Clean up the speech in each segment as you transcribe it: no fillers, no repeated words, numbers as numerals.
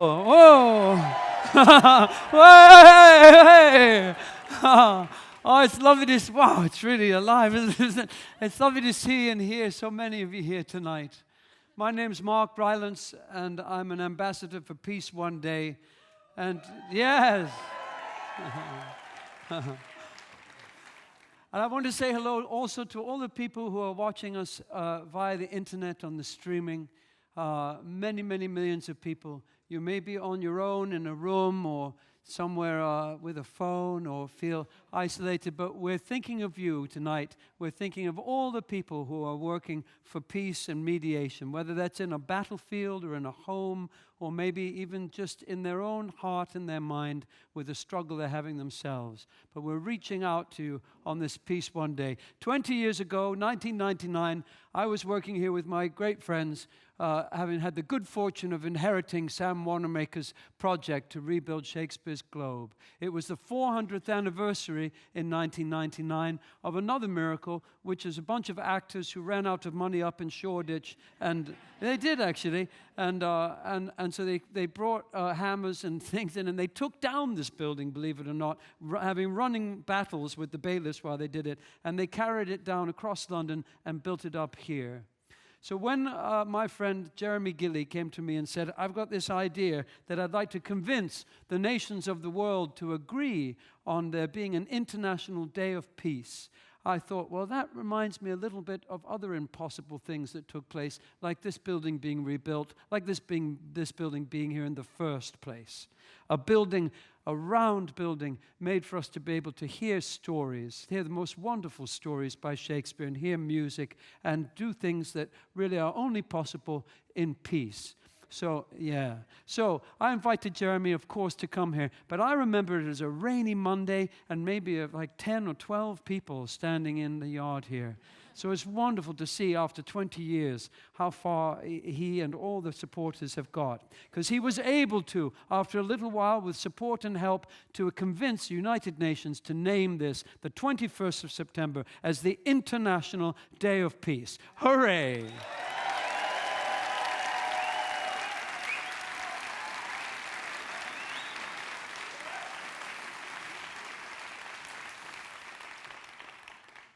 Oh, hey, hey. Oh, it's lovely to see. Wow, it's really alive, isn't it? It's lovely to see and hear so many of you here tonight. My name's Mark Rylance, and I'm an ambassador for Peace One Day. And yes. And I want to say hello also to all the people who are watching us via the internet on the streaming. Many, many millions of people. You may be on your own in a room or somewhere with a phone or feel isolated, but we're thinking of you tonight. We're thinking of all the people who are working for peace and mediation, whether that's in a battlefield or in a home or maybe even just in their own heart and their mind with the struggle they're having themselves. But we're reaching out to you on this Peace One Day. 20 years ago, 1999, I was working here with my great friends, having had the good fortune of inheriting Sam Wanamaker's project to rebuild Shakespeare's Globe. It was the 400th anniversary in 1999 of another miracle, which is a bunch of actors who ran out of money up in Shoreditch, and they did actually, and so they brought hammers and things in, and they took down this building, believe it or not, having running battles with the bailiffs while they did it, and they carried it down across London and built it up here. So when my friend Jeremy Gilly came to me and said, I've got this idea that I'd like to convince the nations of the world to agree on there being an international day of peace, I thought, well, that reminds me a little bit of other impossible things that took place, like this building being rebuilt, like this building being here in the first place. A round building made for us to be able to hear stories, hear the most wonderful stories by Shakespeare, and hear music, and do things that really are only possible in peace. So I invited Jeremy, of course, to come here, but I remember it as a rainy Monday and maybe like 10 or 12 people standing in the yard here. So it's wonderful to see after 20 years how far he and all the supporters have got. Because he was able to, after a little while, with support and help, to convince the United Nations to name this, the 21st of September, as the International Day of Peace. Hooray!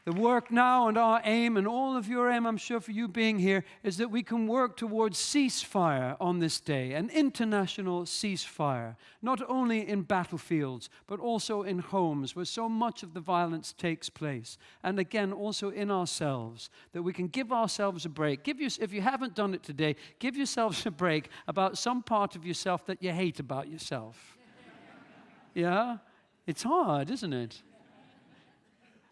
The work now and our aim, and all of your aim, I'm sure, for you being here, is that we can work towards ceasefire on this day, an international ceasefire, not only in battlefields, but also in homes where so much of the violence takes place, and again, also in ourselves, that we can give ourselves a break. If you haven't done it today, give yourselves a break about some part of yourself that you hate about yourself. Yeah? It's hard, isn't it?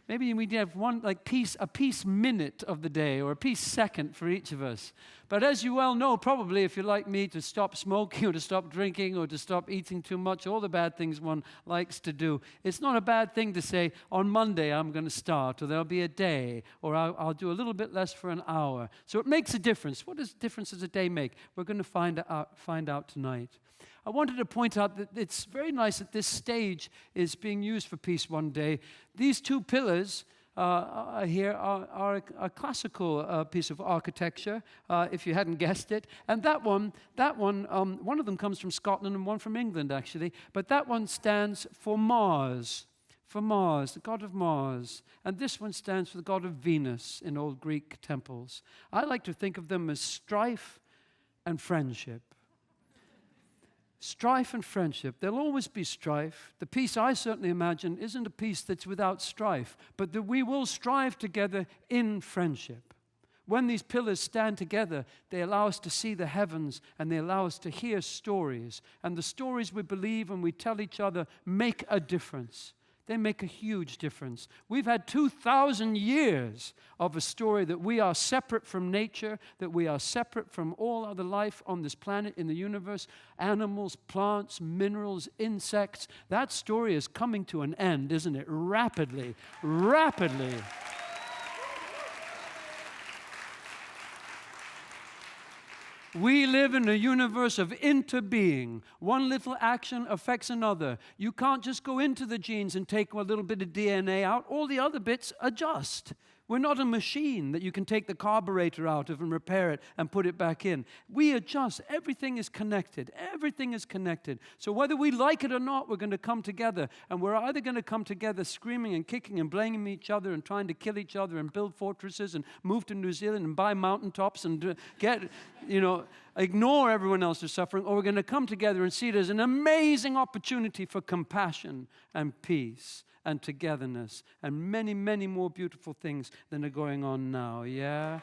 Maybe we have a peace minute of the day or a peace second for each of us. But as you well know, probably if you're like me, to stop smoking or to stop drinking or to stop eating too much, all the bad things one likes to do, it's not a bad thing to say, on Monday I'm going to start, or there'll be a day, or I'll do a little bit less for an hour. So it makes a difference. What difference does a day make? We're going to find out tonight. I wanted to point out that it's very nice that this stage is being used for Peace One Day. These two pillars here are a classical piece of architecture, if you hadn't guessed it. And that one, one of them comes from Scotland and one from England, actually. But that one stands for Mars, the god of Mars. And this one stands for the god of Venus in old Greek temples. I like to think of them as strife and friendship. Strife and friendship. There'll always be strife. The peace I certainly imagine isn't a peace that's without strife, but that we will strive together in friendship. When these pillars stand together, they allow us to see the heavens and they allow us to hear stories. And the stories we believe and we tell each other make a difference. They make a huge difference. We've had 2,000 years of a story that we are separate from nature, that we are separate from all other life on this planet, in the universe, animals, plants, minerals, insects. That story is coming to an end, isn't it? Rapidly. We live in a universe of interbeing. One little action affects another. You can't just go into the genes and take a little bit of DNA out. All the other bits adjust. We're not a machine that you can take the carburetor out of and repair it and put it back in. We adjust. Everything is connected. Everything is connected. So whether we like it or not, we're going to come together. And we're either going to come together screaming and kicking and blaming each other and trying to kill each other and build fortresses and move to New Zealand and buy mountaintops and ignore everyone else's suffering, or we're going to come together and see it as an amazing opportunity for compassion and peace and togetherness and many, many more beautiful things than are going on now, yeah?